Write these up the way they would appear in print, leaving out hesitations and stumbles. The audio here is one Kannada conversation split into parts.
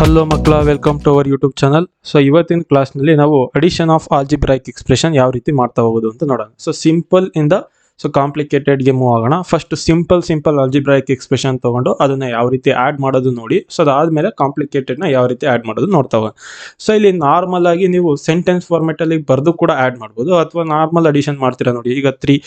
ಹಲೋ ಮಕ್ಕಳ, welcome to our YouTube channel. So ಇವತ್ತಿನ ಕ್ಲಾಸ್ನಲ್ಲಿ ನಾವು ಅಡಿಷನ್ ಆಫ್ ಆಲ್ಜಿಬ್ರೈಕ್ ಎಕ್ಸ್ಪ್ರೆಷನ್ ಯಾವ ರೀತಿ ಮಾಡ್ತಾ ಹೋಗೋದು ಅಂತ ನೋಡೋಣ. ಸೊ ಸಿಂಪಲ್ ಇಂದ ಕಾಂಪ್ಲಿಕೇಟೆಡ್ಗೆ ಮೂವ್ ಆಗೋಣ. ಫಸ್ಟ್ ಸಿಂಪಲ್ ಆಲ್ಜಿಬ್ರೈಕ್ ಎಕ್ಸ್ಪ್ರೆಷನ್ ತಗೊಂಡು ಅದನ್ನ ಯಾವ ರೀತಿ ಆ್ಯಡ್ ಮಾಡೋದು ನೋಡಿ. ಸೊ ಅದಾದಮೇಲೆ ಕಾಂಪ್ಲಿಕೇಟೆಡ್ನ ಯಾವ ರೀತಿ ಆ್ಯಡ್ ಮಾಡೋದು ನೋಡ್ತಾ ಹೋಗೋಣ. ಸೊ ಇಲ್ಲಿ ನಾರ್ಮಲ್ ಆಗಿ ನೀವು ಸೆಂಟೆನ್ಸ್ ಫಾರ್ಮೆಟಲ್ಲಿ ಬರೆದು ಕೂಡ ಆ್ಯಡ್ ಮಾಡ್ಬೋದು, ಅಥವಾ ನಾರ್ಮಲ್ ಅಡಿಷನ್ ಮಾಡ್ತೀರಾ ನೋಡಿ. ಈಗ 3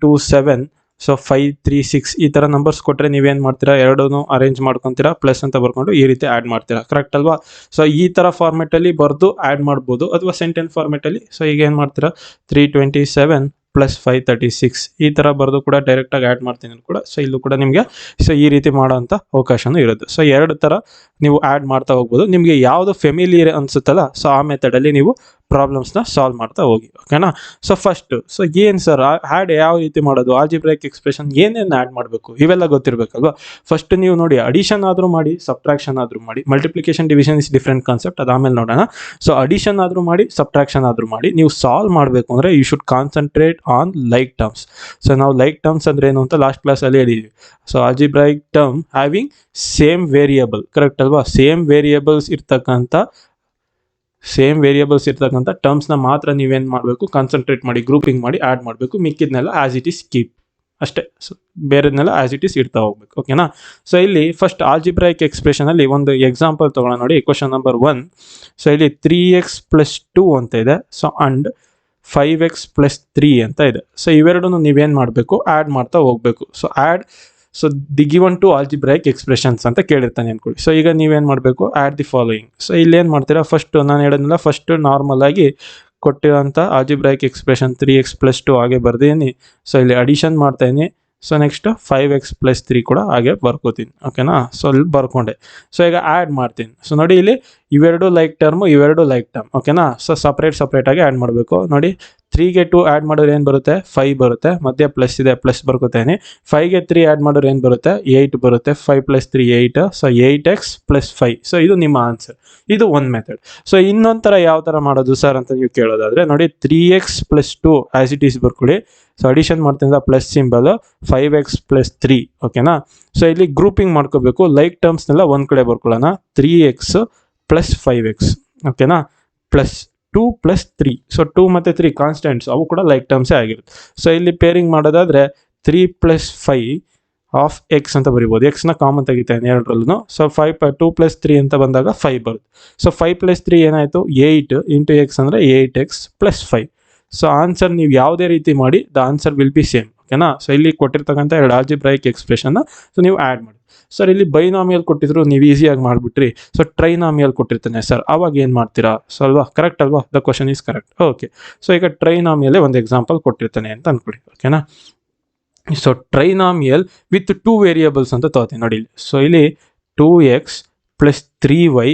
2 7 ಸೊ 5 3 6 ಈ ಥರ ನಂಬರ್ಸ್ ಕೊಟ್ಟರೆ ನೀವೇನು ಮಾಡ್ತೀರಾ, ಎರಡೂ ಅರೇಂಜ್ ಮಾಡ್ಕೊತೀರಾ, ಪ್ಲಸ್ ಅಂತ ಬರ್ಕೊಂಡು ಈ ರೀತಿ ಆ್ಯಡ್ ಮಾಡ್ತೀರಾ. ಕರೆಕ್ಟ್ ಅಲ್ವಾ? ಸೊ ಈ ಥರ ಫಾರ್ಮೆಟಲ್ಲಿ ಬರೆದು ಆ್ಯಡ್ ಮಾಡ್ಬೋದು, ಅಥವಾ ಸೆಂಟೆನ್ಸ್ ಫಾರ್ಮೆಟಲ್ಲಿ. ಸೊ ಈಗ ಏನು ಮಾಡ್ತೀರಾ, 327 ಪ್ಲಸ್ 536 ಈ ಥರ ಬರೆದು ಕೂಡ ಡೈರೆಕ್ಟಾಗಿ ಆ್ಯಡ್ ಮಾಡ್ತೀನಿ ಕೂಡ. ಸೊ ಇಲ್ಲೂ ಕೂಡ ನಿಮಗೆ ಸೊ ಈ ರೀತಿ ಮಾಡೋವಂಥ ಅವಕಾಶನೂ ಇರುತ್ತೆ. ಸೊ ಎರಡು ಥರ ನೀವು ಆ್ಯಡ್ ಮಾಡ್ತಾ ಹೋಗ್ಬೋದು. ನಿಮಗೆ ಯಾವುದು ಫೆಮಿಲಿಯರ್ ಅನಿಸುತ್ತಲ್ಲ, ಸೊ ಆ ಮೆಥಡಲ್ಲಿ ನೀವು ಪ್ರಾಬ್ಲಮ್ಸ್ನ ಸಾಲ್ವ್ ಮಾಡ್ತಾ ಹೋಗಿ. ಓಕೆನಾ? ಸೊ ಫಸ್ಟ್ ಏನು ಸರ್ ಆ್ಯಡ್ ಯಾವ ರೀತಿ ಮಾಡೋದು, ಆಲ್ಜಿಬ್ರೈಕ್ ಎಕ್ಸ್ಪ್ರೆಷನ್ ಏನೇನು ಆ್ಯಡ್ ಮಾಡಬೇಕು ಇವೆಲ್ಲ ಗೊತ್ತಿರಬೇಕಲ್ವಾ. ಫಸ್ಟ್ ನೀವು ನೋಡಿ, ಅಡಿಷನ್ ಆದರೂ ಮಾಡಿ, ಸಬ್ಟ್ರಾಕ್ಷನ್ ಆದರೂ ಮಾಡಿ. Multiplication division is different concept, ಅದಾದಮೇಲೆ ನೋಡೋಣ. ಸೊ ಅಡಿಷನ್ ಆದರೂ ಮಾಡಿ, ಸಬ್ಟ್ರಾಕ್ಷನ್ ಆದರೂ ಮಾಡಿ. ನೀವು ಸಾಲ್ವ್ ಮಾಡಬೇಕು ಅಂದರೆ you should concentrate on like terms. So ನಾವು ಲೈಕ್ ಟರ್ಮ್ಸ್ ಅಂದರೆ ಏನು ಅಂತ ಲಾಸ್ಟ್ ಕ್ಲಾಸಲ್ಲಿ ಹೇಳಿದ್ವಿ. So algebraic term having same variable, correct ಅಲ್ವಾ? ಸೇಮ್ ವೇರಿಯಬಲ್ಸ್ ಇರ್ತಕ್ಕಂಥ ಟರ್ಮ್ಸ್ನ ಮಾತ್ರ ನೀವೇನು ಮಾಡಬೇಕು, ಕಾನ್ಸಂಟ್ರೇಟ್ ಮಾಡಿ, ಗ್ರೂಪಿಂಗ್ ಮಾಡಿ ಆ್ಯಡ್ ಮಾಡಬೇಕು. ಮಿಕ್ಕಿದ್ನೆಲ್ಲ ಆ್ಯಸ್ ಇಟ್ ಈಸ್ ಕೀಪ್ ಅಷ್ಟೇ. ಸೊ ಬೇರೆದನ್ನೆಲ್ಲ ಆ್ಯಸ್ ಇಟ್ ಈಸ್ ಇಡ್ತಾ ಹೋಗ್ಬೇಕು. ಓಕೆನಾ? ಸೊ ಇಲ್ಲಿ ಫಸ್ಟ್ ಆಲ್ಜಿಬ್ರೈಕ್ ಎಕ್ಸ್ಪ್ರೆಷನಲ್ಲಿ ಒಂದು ಎಕ್ಸಾಂಪಲ್ ತೊಗೊಳ್ಳೋಣ ನೋಡಿ. Question number 1. ಸೊ ಇಲ್ಲಿ 3x + 2 ಅಂತ ಇದೆ. ಸೊ ಅಂಡ್ 5x + 3 ಅಂತ ಇದೆ. ಸೊ ಇವೆರಡನ್ನು ನೀವೇನು ಮಾಡಬೇಕು, ಆ್ಯಡ್ ಮಾಡ್ತಾ ಹೋಗಬೇಕು. So add the given two algebraic expressions ಅಂತ ಕೇಳಿರ್ತಾನೆ ಅನ್ಕೊಳ್ಳಿ. ಸೊ ಈಗ ನೀವೇನು ಮಾಡಬೇಕು, ಆ್ಯಡ್ ದಿ ಫಾಲೋಯಿಂಗ್. ಸೊ ಇಲ್ಲಿ ಏನು ಮಾಡ್ತೀರಾ, ಫಸ್ಟ್ ನಾನು ಹೇಳಿದ್ನಲ್ಲ, ಫಸ್ಟ್ ನಾರ್ಮಲ್ ಆಗಿ ಕೊಟ್ಟಿರೋಂಥ ಆಲ್ಜಿಬ್ರೈಕ್ ಎಕ್ಸ್ಪ್ರೆಷನ್ 3x + 2 ಹಾಗೆ ಬರ್ದೀನಿ. ಸೊ ಇಲ್ಲಿ ಅಡಿಷನ್ ಮಾಡ್ತಾಯಿನಿ. ಸೊ ನೆಕ್ಸ್ಟ್ 5x + 3 ಕೂಡ ಹಾಗೆ ಬರ್ಕೋತೀನಿ. ಓಕೆನಾ? ಸೊ ಅಲ್ಲಿ ಬರ್ಕೊಂಡೆ. ಸೊ ಈಗ ಆ್ಯಡ್ ಮಾಡ್ತೀನಿ. ಸೊ ನೋಡಿ, ಇಲ್ಲಿ ಇವೆರಡು ಲೈಕ್ ಟರ್ಮು, ಇವೆರಡು ಲೈಕ್ ಟರ್ಮ್. ಓಕೆನಾ? ಸೊ ಸಪ್ರೇಟಾಗಿ ಆ್ಯಡ್ ಮಾಡಬೇಕು. ನೋಡಿ, 3ಗೆ 2 ಆ್ಯಡ್ ಮಾಡಿದ್ರೆ ಏನು ಬರುತ್ತೆ, 5 ಬರುತ್ತೆ. ಮಧ್ಯೆ ಪ್ಲಸ್ ಇದೆ, ಪ್ಲಸ್ ಬರ್ಕೋತೇನೆ. 5ಗೆ 3 ಆ್ಯಡ್ ಮಾಡಿದ್ರೆ ಏನು ಬರುತ್ತೆ, 8 ಬರುತ್ತೆ. 5 + 3 8. So 8x + 5. ಸೊ ಇದು ನಿಮ್ಮ ಆನ್ಸರ್. ಇದು ಒಂದು ಮೆಥಡ್. ಸೊ ಇನ್ನೊಂದು ಥರ ಯಾವ ಥರ ಮಾಡೋದು ಸರ್ ಅಂತ ನೀವು ಕೇಳೋದಾದರೆ ನೋಡಿ, 3x + 2 ಆ್ಯಸ್ ಇಟ್ ಈಸ್ ಬರ್ಕೊಳ್ಳಿ. ಸೊ ಅಡಿಷನ್ ಮಾಡ್ತೀನಿ, ಪ್ಲಸ್ ಸಿಂಬಲ್, 5x + 3. ಓಕೆನಾ? ಸೊ ಇಲ್ಲಿ ಗ್ರೂಪಿಂಗ್ ಮಾಡ್ಕೋಬೇಕು. ಲೈಕ್ ಟರ್ಮ್ಸ್ನೆಲ್ಲ ಒಂದು ಕಡೆ ಬರ್ಕೊಳ್ಳೋಣ. 3x + 5x. ಓಕೆನಾ? ಪ್ಲಸ್ 2 + 3. ಸೊ 2 ಮತ್ತು 3 ಕಾನ್ಸ್ಟೆಂಟ್ಸ್, ಅವು ಕೂಡ ಲೈಕ್ ಟರ್ಮ್ಸೇ ಆಗಿರುತ್ತೆ. ಸೊ ಇಲ್ಲಿ ಪೇರಿಂಗ್ ಮಾಡೋದಾದರೆ 3 + 5 ಆಫ್ x ಅಂತ ಬರಿಬೋದು. ಎಕ್ಸ್ನ ಕಾಮನ್ ತೆಗಿತಾನೆ ಎರಡರಲ್ಲೂ. ಸೊ 2 + 3 ಅಂತ ಬಂದಾಗ 5 ಬರುತ್ತೆ. ಸೊ 5 + 3 ಏನಾಯಿತು, 8 × x ಅಂದರೆ 8x + 5. ಸೊ ಆನ್ಸರ್ ನೀವು ಯಾವುದೇ ರೀತಿ ಮಾಡಿ, the answer will be same. ಓಕೆನಾ? ಸೊ ಇಲ್ಲಿ ಕೊಟ್ಟಿರ್ತಕ್ಕಂಥ ಎರಡು ಆಲ್ಜಿಬ್ರೈಕ್ ಎಕ್ಸ್ಪ್ರೆಷನ್ನ ಸೊ ನೀವು ಆ್ಯಡ್ ಮಾಡಿ. ಸರ್ ಇಲ್ಲಿ ಬೈನಾಮಿಯಲ್ ಕೊಟ್ಟಿದ್ರು, ನೀವು ಈಸಿಯಾಗಿ ಮಾಡಿಬಿಟ್ರಿ. ಸೊ ಟ್ರೈನಾಮಿಯಲ್ ಕೊಟ್ಟಿರ್ತಾನೆ ಸರ್, ಅವಾಗ ಏನು ಮಾಡ್ತೀರಾ? ಸೊ ಅಲ್ವಾ, ಕರೆಕ್ಟ್ ಅಲ್ವಾ? The question is correct. Okay. So ಈಗ ಟ್ರೈನಾಮಿಯಲ್ಲೇ ಒಂದು ಎಕ್ಸಾಂಪಲ್ ಕೊಟ್ಟಿರ್ತಾನೆ ಅಂತ ಅಂದ್ಕೊಡಿ. ಓಕೆನಾ? ಸೊ ಟ್ರೈನಾಮಿಯಲ್ ವಿತ್ 2 ವೇರಿಯಬಲ್ಸ್ ಅಂತ ತಗೋತೀನಿ ನೋಡಿ. ಸೊ ಇಲ್ಲಿ 2x + 3y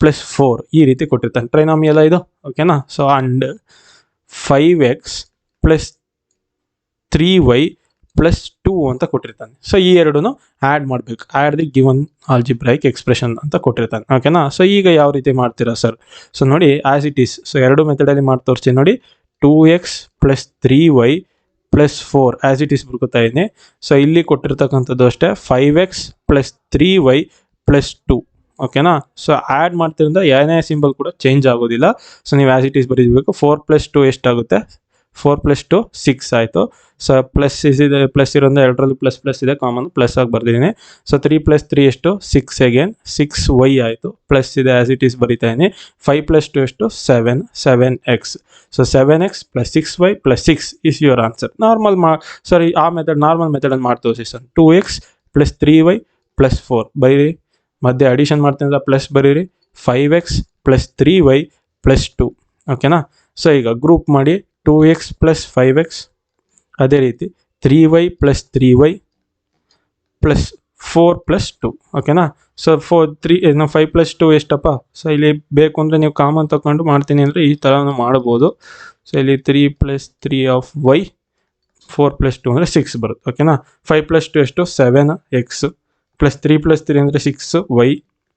+ 4 ಈ ರೀತಿ ಕೊಟ್ಟಿರ್ತಾನೆ. ಟ್ರೈನಾಮಿಯಲ್ ಇದು. ಓಕೆನಾ? ಸೊ ಅಂಡ್ 5x + 3y + 2 ಅಂತ ಕೊಟ್ಟಿರ್ತಾನೆ. ಸೊ ಈ ಎರಡೂ ಆ್ಯಡ್ ಮಾಡಬೇಕು. Add the given algebraic expression ಅಂತ ಕೊಟ್ಟಿರ್ತಾನೆ. ಓಕೆನಾ? ಸೊ ಈಗ ಯಾವ ರೀತಿ ಮಾಡ್ತೀರಾ ಸರ್? ಸೊ ನೋಡಿ, ಆ್ಯಸ್ ಇಟ್ ಈಸ್. ಸೊ ಎರಡು ಮೆಥಡಲ್ಲಿ ಮಾಡಿ ತೋರಿಸ್ತೀನಿ ನೋಡಿ. 2x + 3y + 4 as it is ಬರ್ಕೋತಾ ಇದ್ದೀನಿ. ಸೊ ಇಲ್ಲಿ ಕೊಟ್ಟಿರ್ತಕ್ಕಂಥದ್ದು ಅಷ್ಟೇ, 5x + 3y + 2. ಓಕೆನಾ? ಸೊ ಆ್ಯಡ್ ಮಾಡ್ತಿರೋದ್ರಿಂದ ಏನೇ ಸಿಂಬಲ್ ಕೂಡ ಚೇಂಜ್ ಆಗೋದಿಲ್ಲ. ಸೊ ನೀವು ಆ್ಯಸ್ ಇಟ್ ಈಸ್ ಬರೀಬೇಕು. 4 + 2 ಎಷ್ಟಾಗುತ್ತೆ, 4 + 2 6 ಆಯಿತು. ಸೊ ಪ್ಲಸ್ ಇದೆ, ಪ್ಲಸ್ ಇರೋದ್ರಿಂದ ಎರಡರಲ್ಲೂ ಪ್ಲಸ್ ಇದೆ, ಕಾಮನ್ ಪ್ಲಸ್ ಆಗಿ ಬರ್ದಿದ್ದೀನಿ. ಸೊ 3 + 3 ಎಷ್ಟು, 6 ಅಗೇನ್ 6y ಆಯಿತು. ಪ್ಲಸ್ ಇದೆ, ಆ್ಯಸ್ ಇಟ್ ಈಸ್ ಬರೀತಾ ಇದ್ದೀನಿ. 5 + 2 ಎಷ್ಟು, 7x. So 7x + 6y + 6 is your answer. ಆ ನಾರ್ಮಲ್ ಮೆಥಡಲ್ಲಿ ಮಾಡಿ ತೋರಿಸಿ ಸರ್. 2x + 3y + 4 ಬರೀರಿ. ಮಧ್ಯೆ ಅಡಿಷನ್ ಮಾಡ್ತೀನಿ, ಪ್ಲಸ್ ಬರೀರಿ. 5x + 3y + 2. ಓಕೆನಾ? ಸೊ ಈಗ ಗ್ರೂಪ್ ಮಾಡಿ. 2x + 5x, ಅದೇ ರೀತಿ 3y + 3y + 4 + 2. ಓಕೆನಾ? ಸೊ 5 + 2 ಎಷ್ಟಪ್ಪ? ಸೊ ಇಲ್ಲಿ ಬೇಕು ಅಂದರೆ ನೀವು ಕಾಮನ್ ತಗೊಂಡು ಮಾಡ್ತೀನಿ ಅಂದರೆ ಈ ಥರನೂ ಮಾಡ್ಬೋದು. ಸೊ ಇಲ್ಲಿ 3 + 3 ಆಫ್ y, 4 + 2 ಅಂದರೆ 6 ಬರುತ್ತೆ. ಓಕೆನಾ? 5 + 2 ಎಷ್ಟು, 7x + 3 + 3 ಅಂದರೆ 6y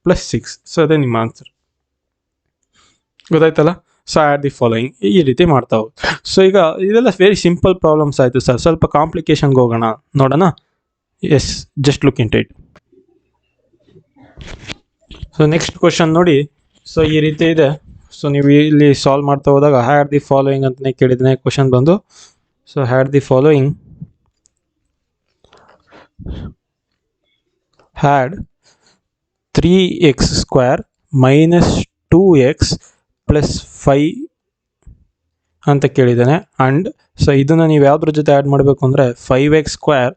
+ 6. ಸೊ ಅದೇ ನಿಮ್ಮ ಆನ್ಸರ್. ಗೊತ್ತಾಯ್ತಲ್ಲ? ಸೊ ಆ್ಯಡ್ ದಿ ಫಾಲೋಯಿಂಗ್ ಈ ರೀತಿ ಮಾಡ್ತಾ ಹೋಗಿ. ಸೊ ಈಗ ಇದೆಲ್ಲ ವೆರಿ ಸಿಂಪಲ್ ಪ್ರಾಬ್ಲಮ್ಸ್ ಆಯಿತು ಸರ್. ಸ್ವಲ್ಪ ಕಾಂಪ್ಲಿಕೇಶನ್ಗೆ ಹೋಗೋಣ, ನೋಡೋಣ. Yes, just look into it. So next question ನೋಡಿ. ಸೊ ಈ ರೀತಿ ಇದೆ. ಸೊ ನೀವು ಇಲ್ಲಿ ಸಾಲ್ವ್ ಮಾಡ್ತಾ ಹೋದಾಗ ಹ್ಯಾಡ್ ದಿ ಫಾಲೋಯಿಂಗ್ ಅಂತಲೇ ಕೇಳಿದ್ದಾನೆ ಕ್ವಶನ್ ಬಂದು. So had the following, had 3x² minus 2x plus 5 ಅಂತ ಕೇಳಿದ್ದಾನೆ. ಆ್ಯಂಡ್ ಸೊ ಇದನ್ನು ನೀವು ಯಾವುದ್ರ ಜೊತೆ ಆ್ಯಡ್ ಮಾಡಬೇಕು ಅಂದರೆ 5x²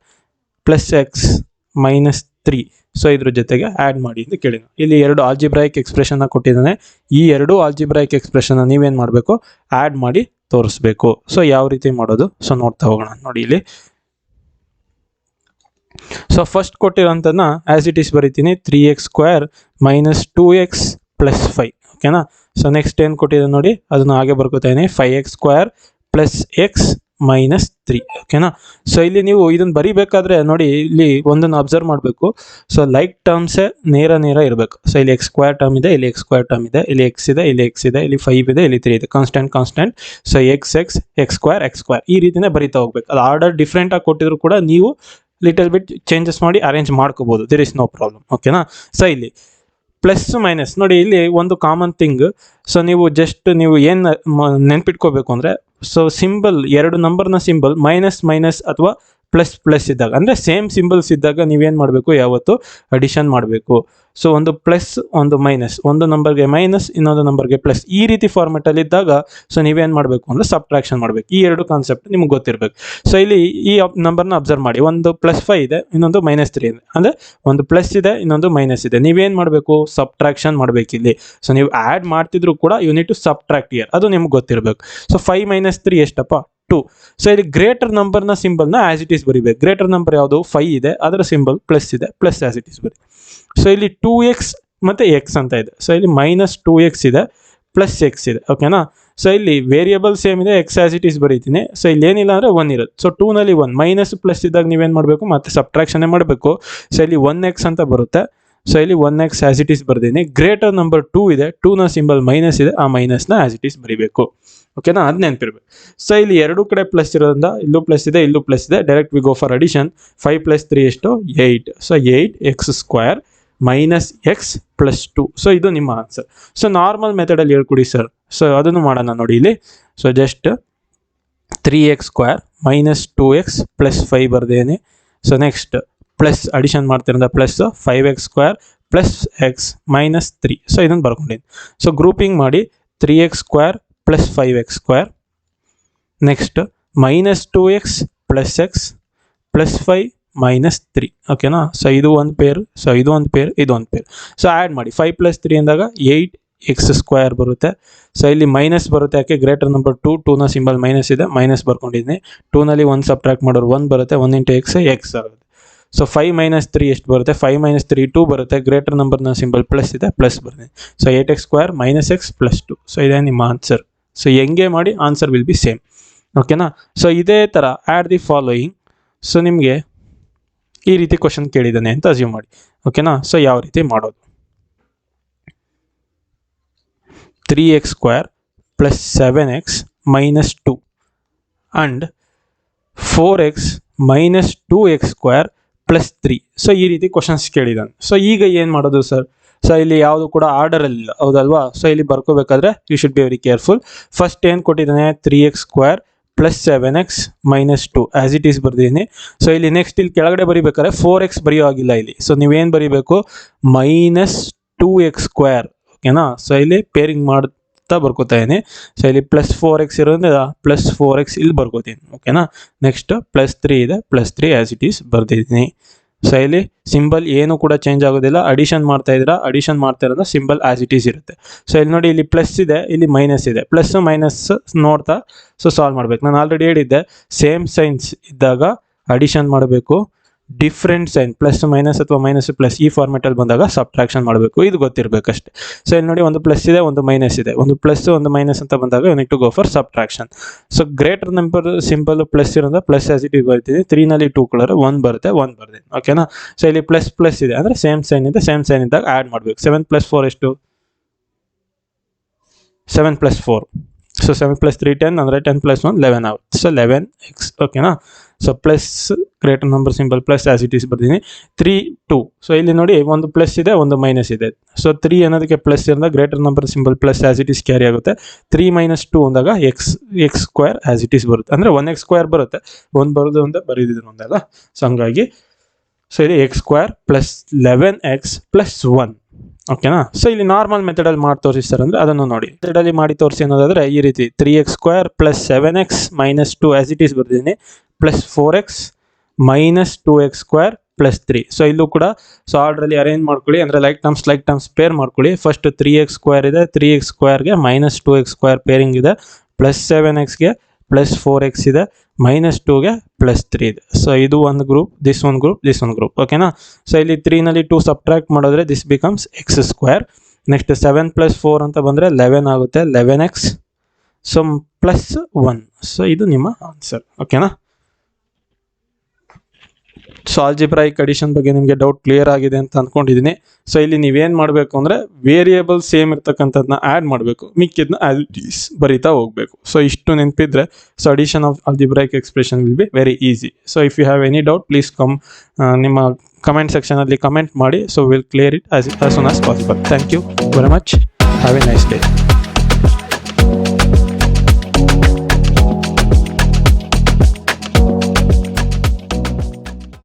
plus X minus 3, so ಇದ್ರ ಜೊತೆಗೆ ಆ್ಯಡ್ ಮಾಡಿ ಅಂತ ಕೇಳಿದ. ಇಲ್ಲಿ ಎರಡು ಆಲ್ಜಿಬ್ರಾಯಿಕ್ ಎಕ್ಸ್ಪ್ರೆಷನ್ನ ಕೊಟ್ಟಿದ್ದಾನೆ. ಈ ಎರಡು ಆಲ್ಜಿಬ್ರಾಯಿಕ್ ಎಕ್ಸ್ಪ್ರೆಷನ್ನ ನೀವೇನು ಮಾಡಬೇಕು, ಆ್ಯಡ್ ಮಾಡಿ ತೋರಿಸ್ಬೇಕು. ಸೊ ಯಾವ ರೀತಿ ಮಾಡೋದು, ಸೊ ನೋಡ್ತಾ ಹೋಗೋಣ. ನೋಡಿ ಇಲ್ಲಿ ಸೊ ಫಸ್ಟ್ ಕೊಟ್ಟಿರೋಂಥದ್ದನ್ನ ಆ್ಯಸ್ ಇಟ್ ಈಸ್ ಬರೀತೀನಿ, 3x² ಮೈನಸ್ 2x ಪ್ಲಸ್ 5. ಓಕೆನಾ. ಸೊ ನೆಕ್ಸ್ಟ್ ಏನು ಕೊಟ್ಟಿದೆ ನೋಡಿ, ಅದನ್ನು ಹಾಗೆ ಬರ್ಕೋತಾ ಇದ್ದೀನಿ, 5x² ಪ್ಲಸ್ ಎಕ್ಸ್ ಮೈನಸ್ 3. ಓಕೆನಾ. ಸೊ ಇಲ್ಲಿ ನೀವು ಇದನ್ನು ಬರೀಬೇಕಾದ್ರೆ ನೋಡಿ, ಇಲ್ಲಿ ಒಂದನ್ನು ಅಬ್ಸರ್ವ್ ಮಾಡಬೇಕು. ಸೊ ಲೈಕ್ ಟರ್ಮ್ಸೇ ನೇರ ಇರಬೇಕು. ಸೊ ಇಲ್ಲಿ x² ಟರ್ಮ್ ಇದೆ, ಇಲ್ಲಿ x² ಟರ್ಮ್ ಇದೆ, ಇಲ್ಲಿ ಎಕ್ಸ್ ಇದೆ, ಇಲ್ಲಿ ಎಕ್ಸ್ ಇದೆ, ಇಲ್ಲಿ 5 ಇದೆ, ಇಲ್ಲಿ 3 ಇದೆ, ಕಾನ್ಸ್ಟೆಂಟ್. ಸೊ x² ಈ ರೀತಿನೇ ಬರೀತಾ ಹೋಗ್ಬೇಕು. ಅದು ಆರ್ಡರ್ ಡಿಫ್ರೆಂಟ್ ಆಗಿ ಕೊಟ್ಟಿದ್ರು ಕೂಡ ನೀವು ಲಿಟಲ್ ಬಿಟ್ ಚೇಂಜಸ್ ಮಾಡಿ ಅರೇಂಜ್ ಮಾಡ್ಕೋಬಹುದು. There is no problem. ಓಕೆನಾ. ಸೊ ಇಲ್ಲಿ ಪ್ಲಸ್ ಮೈನಸ್ ನೋಡಿ, ಇಲ್ಲಿ ಒಂದು ಕಾಮನ್ ಥಿಂಗ್. ಸೊ ನೀವು ಜಸ್ಟ್ ನೀವು ಏನು ನೆನ್ಪಿಟ್ಕೋಬೇಕು ಅಂದರೆ, ಸೊ ಸಿಂಬಲ್, ಎರಡು ನಂಬರ್ನ ಸಿಂಬಲ್ ಮೈನಸ್ ಅಥವಾ ಪ್ಲಸ್ ಇದ್ದಾಗ, ಅಂದರೆ ಸೇಮ್ ಸಿಂಬಲ್ಸ್ ಇದ್ದಾಗ ನೀವೇನು ಮಾಡಬೇಕು, ಯಾವತ್ತು ಅಡಿಷನ್ ಮಾಡಬೇಕು. ಸೊ ಒಂದು ಪ್ಲಸ್ ಒಂದು ಮೈನಸ್, ಒಂದು ನಂಬರ್ಗೆ ಮೈನಸ್ ಇನ್ನೊಂದು ನಂಬರ್ಗೆ ಪ್ಲಸ್, ಈ ರೀತಿ ಫಾರ್ಮೆಟಲ್ಲಿ ಇದ್ದಾಗ ಸೊ ನೀವೇನು ಮಾಡಬೇಕು ಅಂದರೆ ಸಬ್ಟ್ರಾಕ್ಷನ್ ಮಾಡಬೇಕು. ಈ ಎರಡು ಕಾನ್ಸೆಪ್ಟ್ ನಿಮ್ಗೆ ಗೊತ್ತಿರಬೇಕು. ಸೊ ಇಲ್ಲಿ ಈ ನಂಬರ್ನ ಅಬ್ಸರ್ವ್ ಮಾಡಿ, ಒಂದು +5 ಇದೆ, ಇನ್ನೊಂದು -3 ಇದೆ, ಅಂದರೆ ಒಂದು ಪ್ಲಸ್ ಇದೆ, ಇನ್ನೊಂದು ಮೈನಸ್ ಇದೆ. ನೀವೇನು ಮಾಡಬೇಕು, ಸಬ್ಟ್ರಾಕ್ಷನ್ ಮಾಡಬೇಕು ಇಲ್ಲಿ. ಸೊ ನೀವು ಆ್ಯಡ್ ಮಾಡ್ತಿದ್ರು ಕೂಡ you need to subtract here, ಅದು ನಿಮ್ಗೆ ಗೊತ್ತಿರಬೇಕು. ಸೊ 5 - 3 ಎಷ್ಟಪ್ಪ, 2. ಸೊ ಇಲ್ಲಿ ಗ್ರೇಟರ್ ನಂಬರ್ನ ಸಿಂಬಲ್ನ ಆ್ಯಸ್ ಇಟ್ ಈಸ್ ಬರೀಬೇಕು. ಗ್ರೇಟರ್ ನಂಬರ್ ಯಾವುದು, 5 ಇದೆ, ಅದರ ಸಿಂಬಲ್ ಪ್ಲಸ್ ಇದೆ, ಪ್ಲಸ್ ಆ್ಯಸ್ ಇಟ್ ಈಸ್ ಬರಿ. ಸೊ ಇಲ್ಲಿ 2x ಮತ್ತು x ಅಂತ ಇದೆ. ಸೊ ಇಲ್ಲಿ -2x ಇದೆ, ಪ್ಲಸ್ x ಇದೆ. ಓಕೆನಾ. ಸೊ ಇಲ್ಲಿ ವೇರಿಯಬಲ್ ಸೇಮ್ ಇದೆ, x ಆ್ಯಸ್ ಇಟ್ ಈಸ್ ಬರೀತೀನಿ. ಸೊ ಇಲ್ಲಿ ಏನಿಲ್ಲ ಅಂದರೆ 1 ಇರುತ್ತೆ. ಸೊ 2ನಲ್ಲಿ 1 ಮೈನಸ್ ಪ್ಲಸ್ ಇದ್ದಾಗ ನೀವೇನು ಮಾಡಬೇಕು, ಮತ್ತೆ ಸಬ್ಟ್ರಾಕ್ಷನ್ನೇ ಮಾಡಬೇಕು. ಸೊ ಇಲ್ಲಿ 1x ಅಂತ ಬರುತ್ತೆ. ಸೊ ಇಲ್ಲಿ 1x ಆ್ಯಸ್ ಇಟ್ ಈಸ್ ಬರ್ದೀನಿ. ಗ್ರೇಟರ್ ನಂಬರ್ 2 ಇದೆ, 2ನ ಸಿಂಬಲ್ ಮೈನಸ್ ಇದೆ, ಆ ಮೈನಸ್ನ ಆ್ಯಸ್ ಇಟ್ ಈಸ್ ಬರೀಬೇಕು. ಓಕೆನಾ, ಅದು ನೆನಪಿರ್ಬೇಕು. ಸೊ ಇಲ್ಲಿ ಎರಡು ಕಡೆ ಪ್ಲಸ್ ಇರೋದ್ರಿಂದ ಇಲ್ಲೂ ಪ್ಲಸ್ ಇದೆ, ಇಲ್ಲೂ ಪ್ಲಸ್ ಇದೆ. Direct we go for addition. 5 + 3 ಎಷ್ಟು, 8. So 8x² minus X plus 2. So ಇದು ನಿಮ್ಮ ಆನ್ಸರ್. ಸೊ ನಾರ್ಮಲ್ ಮೆಥಡಲ್ಲಿ ಹೇಳ್ಕೊಡಿ ಸರ್. ಸೊ ಅದನ್ನು ಮಾಡೋಣ ನೋಡಿ ಇಲ್ಲಿ. So just 3x² minus 2x plus 5 ಬರ್ದೇನೆ. ಸೊ ನೆಕ್ಸ್ಟ್ ಪ್ಲಸ್ ಅಡಿಷನ್ ಮಾಡ್ತಿರೋದ plus 5x² plus X minus 3. So ಇದನ್ನು ಬರ್ಕೊಂಡಿದ್ದೀನಿ. ಸೊ ಗ್ರೂಪಿಂಗ್ ಮಾಡಿ 3x² plus 5x², next -2x plus X plus 5 minus 3. ಓಕೆನಾ. ಸೊ ಇದು ಒಂದು ಪೇರ್, ಸೊ ಇದು ಒಂದು ಪೇರ್, ಇದು ಒಂದು ಪೇರ್. ಸೊ ಆ್ಯಡ್ ಮಾಡಿ 5 + 3 ಅಂದಾಗ 8x² ಬರುತ್ತೆ. ಸೊ ಇಲ್ಲಿ ಮೈನಸ್ ಬರುತ್ತೆ, ಯಾಕೆ ಗ್ರೇಟರ್ ನಂಬರ್ 2ನ ಸಿಂಬಲ್ ಮೈನಸ್ ಇದೆ, ಮೈನಸ್ ಬರ್ಕೊಂಡಿದ್ದೀನಿ. 2ನಲ್ಲಿ 1 ಸಬ್ಟ್ರಾಕ್ಟ್ ಮಾಡೋರು 1 ಬರುತ್ತೆ, 1 × x ಆಗುತ್ತೆ. ಸೊ 5 - 3 ಎಷ್ಟು ಬರುತ್ತೆ, 5 - 3 2 ಬರುತ್ತೆ. ಗ್ರೇಟರ್ ನಂಬರ್ನ ಸಿಂಬಲ್ ಪ್ಲಸ್ ಇದೆ, ಪ್ಲಸ್ ಬರುತ್ತೆ. So 8x² minus X plus 2. So ಇದೇ ನಿಮ್ಮ ಆನ್ಸರ್. ಸೊ ಹೆಂಗೆ ಮಾಡಿ ಆನ್ಸರ್ ವಿಲ್ ಬಿ ಸೇಮ್. ಓಕೆನಾ. ಸೊ ಇದೇ ಥರ ಆ್ಯಡ್ ದಿ ಫಾಲೋಯಿಂಗ್. ಸೊ ನಿಮಗೆ ಈ ರೀತಿ ಕ್ವಶನ್ ಕೇಳಿದ್ದಾನೆ ಅಂತ ಅಸ್ಯೂಮ್ ಮಾಡಿ. ಓಕೆನಾ. ಸೊ ಯಾವ ರೀತಿ ಮಾಡೋದು, 3x² plus 7x minus 2 and 4x minus 2x² plus 3. So ಈ ರೀತಿ ಕ್ವಶನ್ಸ್ ಕೇಳಿದ್ದಾನೆ. ಸೊ ಈಗ ಏನು ಮಾಡೋದು ಸರ್? ಸೊ ಇಲ್ಲಿ ಯಾವುದು ಕೂಡ ಆರ್ಡರಲ್ಲಿಲ್ಲ, ಹೌದಲ್ವಾ? ಸೊ ಇಲ್ಲಿ ಬರ್ಕೋಬೇಕಾದ್ರೆ you should be very careful. First ಏನು ಕೊಟ್ಟಿದ್ದಾನೆ, 3x² plus 7x minus 2 as it is ಬರ್ದಿದ್ದೀನಿ. ಸೊ ಇಲ್ಲಿ ನೆಕ್ಸ್ಟ್ ಇಲ್ಲಿ ಕೆಳಗಡೆ ಬರೀಬೇಕಾದ್ರೆ 4x ಬರೆಯೋ ಆಗಿಲ್ಲ ಇಲ್ಲಿ. ಸೊ ನೀವೇನು ಬರೀಬೇಕು, -2x². ಓಕೆನಾ. ಸೊ ಇಲ್ಲಿ ಪೇರಿಂಗ್ ಮಾಡ್ತಾ ಬರ್ಕೋತಾ ಇದ್ದೀನಿ. ಸೊ ಇಲ್ಲಿ ಪ್ಲಸ್ 4x ಇರೋದ್ರಿಂದ ಪ್ಲಸ್ 4x ಇಲ್ಲಿ ಬರ್ಕೋತೀನಿ. ಓಕೆನಾ. ನೆಕ್ಸ್ಟ್ ಪ್ಲಸ್ 3 ಇದೆ, ಪ್ಲಸ್ 3 ಆ್ಯಸ್ ಇಟ್ ಈಸ್ ಬರ್ದಿದ್ದೀನಿ. ಸೊ ಇಲ್ಲಿ ಸಿಂಬಲ್ ಏನು ಕೂಡ ಚೇಂಜ್ ಆಗೋದಿಲ್ಲ. ಅಡಿಷನ್ ಮಾಡ್ತಾ ಇದ್ದೀರಾ, ಅಡಿಷನ್ ಮಾಡ್ತಾ ಇರೋದು ಸಿಂಬಲ್ ಆ್ಯಸ್ ಇಟ್ ಈಸ್ ಇರುತ್ತೆ. ಸೊ ಇಲ್ಲಿ ನೋಡಿ, ಇಲ್ಲಿ ಪ್ಲಸ್ ಇದೆ, ಇಲ್ಲಿ ಮೈನಸ್ ಇದೆ. ಪ್ಲಸ್ ಮೈನಸ್ ನೋಡ್ತಾ ಸೊ ಸಾಲ್ವ್ ಮಾಡಬೇಕು. ನಾನು ಆಲ್ರೆಡಿ ಹೇಳಿದ್ದೆ, ಸೇಮ್ ಸೈನ್ಸ್ ಇದ್ದಾಗ ಅಡಿಷನ್ ಮಾಡಬೇಕು, ಡಿಫ್ರೆಂಟ್ ಸೈನ್ ಪ್ಲಸ್ ಮೈನಸ್ ಅಥವಾ ಮೈನಸ್ ಪ್ಲಸ್ ಈ ಫಾರ್ಮೆಟಲ್ಲಿ ಬಂದಾಗ ಸಬ್ಟ್ರಾಕ್ಷನ್ ಮಾಡಬೇಕು. ಇದು ಗೊತ್ತಿರಬೇಕಷ್ಟೆ. ಸೊ ಇಲ್ಲಿ ನೋಡಿ, ಒಂದು ಪ್ಲಸ್ ಇದೆ, ಒಂದು ಮೈನಸ್ ಇದೆ. ಒಂದು ಪ್ಲಸ್ ಒಂದು ಮೈನಸ್ ಅಂತ ಬಂದಾಗ you need to go for subtraction. So greater number symbol plus ಇರೋದ ಪ್ಲಸ್ ಆ್ಯಸ್ ಇಟ್ ಈಸ್ ಬರ್ತೀನಿ. 3ನಲ್ಲಿ 2 ಕಲರ್ 1 ಬರುತ್ತೆ, 1 ಬರ್ತೀನಿ. ಓಕೆನಾ. ಸೊ ಇಲ್ಲಿ ಪ್ಲಸ್ ಇದೆ ಅಂದರೆ ಸೇಮ್ ಸೈನ್ ಇದೆ, ಸೇಮ್ ಸೈನ್ ಇದ್ದಾಗ ಆ್ಯಡ್ ಮಾಡಬೇಕು. 7 + 4 ಎಷ್ಟು, 7 + 4. ಸೊ 7 + 3 10 ಅಂದರೆ 10 + 1 11 ಆಗುತ್ತೆ. So 11x. ಓಕೆನಾ. So plus greater number symbol plus as it is ಬರ್ತೀನಿ 3 2. ಸೊ ಇಲ್ಲಿ ನೋಡಿ ಒಂದು ಪ್ಲಸ್ ಇದೆ ಒಂದು ಮೈನಸ್ ಇದೆ. ಸೊ 3 ಅನ್ನೋದಕ್ಕೆ ಪ್ಲಸ್ ಇರೋದಾಗ greater number symbol plus as it is carry ಆಗುತ್ತೆ. 3 - 2 ಅಂದಾಗ x square as it is ಬರುತ್ತೆ, ಅಂದರೆ 1x ಸ್ಕ್ವೇರ್ ಬರುತ್ತೆ, ಒಂದು ಬರೋದು ಅಂತ ಬರೀದಿದ್ರು ಒಂದಲ್ಲ. ಸೊ ಹಂಗಾಗಿ ಸೊ ಇದು X square plus 11x plus 1. ಓಕೆನಾ. ಸೊ ಇಲ್ಲಿ ನಾರ್ಮಲ್ ಮೆಥಡಲ್ಲಿ ಮಾಡಿ ತೋರಿಸ್ತಾರೆ ಅಂದರೆ ಅದನ್ನು ನೋಡಿ. ಮೆಥಡಲ್ಲಿ ಮಾಡಿ ತೋರಿಸಿ ಅನ್ನೋದಾದರೆ ಈ ರೀತಿ 3x square plus 7x minus 2 as it is ಬರ್ತಿದ್ದೀನಿ, plus 4x minus 2x square plus 3. So ಇಲ್ಲೂ ಕೂಡ ಸೊ ಆರ್ಡ್ರಲ್ಲಿ ಅರೇಂಜ್ ಮಾಡ್ಕೊಳ್ಳಿ, ಅಂದರೆ ಲೈಕ್ ಟರ್ಮ್ಸ್ ಪೇರ್ ಮಾಡ್ಕೊಳ್ಳಿ. ಫಸ್ಟ್ 3x ಸ್ಕ್ವೇರ್ ಇದೆ, 3x ಸ್ಕ್ವೇರ್ಗೆ ಮೈನಸ್ 2x ಸ್ಕ್ವೇರ್ ಪೇರಿಂಗ್ ಇದೆ, ಪ್ಲಸ್ 7xಗೆ ಪ್ಲಸ್ 4x ಇದೆ, ಮೈನಸ್ 2ಗೆ ಪ್ಲಸ್ 3 ಇದೆ. ಸೊ ಇದು ಒಂದು ಗ್ರೂಪ್, ದಿಸ್ ಒಂದು ಗ್ರೂಪ್, ದಿಸ್ ಒಂದು ಗ್ರೂಪ್. ಓಕೆನಾ. ಸೊ ಇಲ್ಲಿ 3ನಲ್ಲಿ 2 ಸಬ್ಟ್ರಾಕ್ಟ್ ಮಾಡಿದ್ರೆ this becomes X square. Next 7 + 4 ಅಂತ ಬಂದರೆ 11 ಆಗುತ್ತೆ, 11x. So plus 1. ಸೊ ಇದು ನಿಮ್ಮ ಆನ್ಸರ್. ಓಕೆನಾ. ಸೊ ಆಲ್ಜಿಬ್ರಾಯಿಕ್ ಅಡಿಷನ್ ಬಗ್ಗೆ ನಿಮಗೆ ಡೌಟ್ ಕ್ಲಿಯರ್ ಆಗಿದೆ ಅಂತ ಅಂದ್ಕೊಂಡಿದ್ದೀನಿ. ಸೊ ಇಲ್ಲಿ ನೀವೇನು ಮಾಡಬೇಕು ಅಂದರೆ ವೇರಿಯೇಬಲ್ ಸೇಮ್ ಇರ್ತಕ್ಕಂಥದ್ದನ್ನ ಆ್ಯಡ್ ಮಾಡಬೇಕು, ಮಿಕ್ಕಿದ್ನ ಆಸ್ ಇಟ್ ಈಸ್ ಬರಿತಾ ಹೋಗಬೇಕು. ಸೊ ಇಷ್ಟು ನೆನಪಿದ್ರೆ so addition of algebraic expression will be very easy. So if you have any doubt please ನಿಮ್ಮ ಕಮೆಂಟ್ ಸೆಕ್ಷನಲ್ಲಿ ಕಮೆಂಟ್ ಮಾಡಿ. So will clear it as soon as possible. Thank you very much. Have a nice day.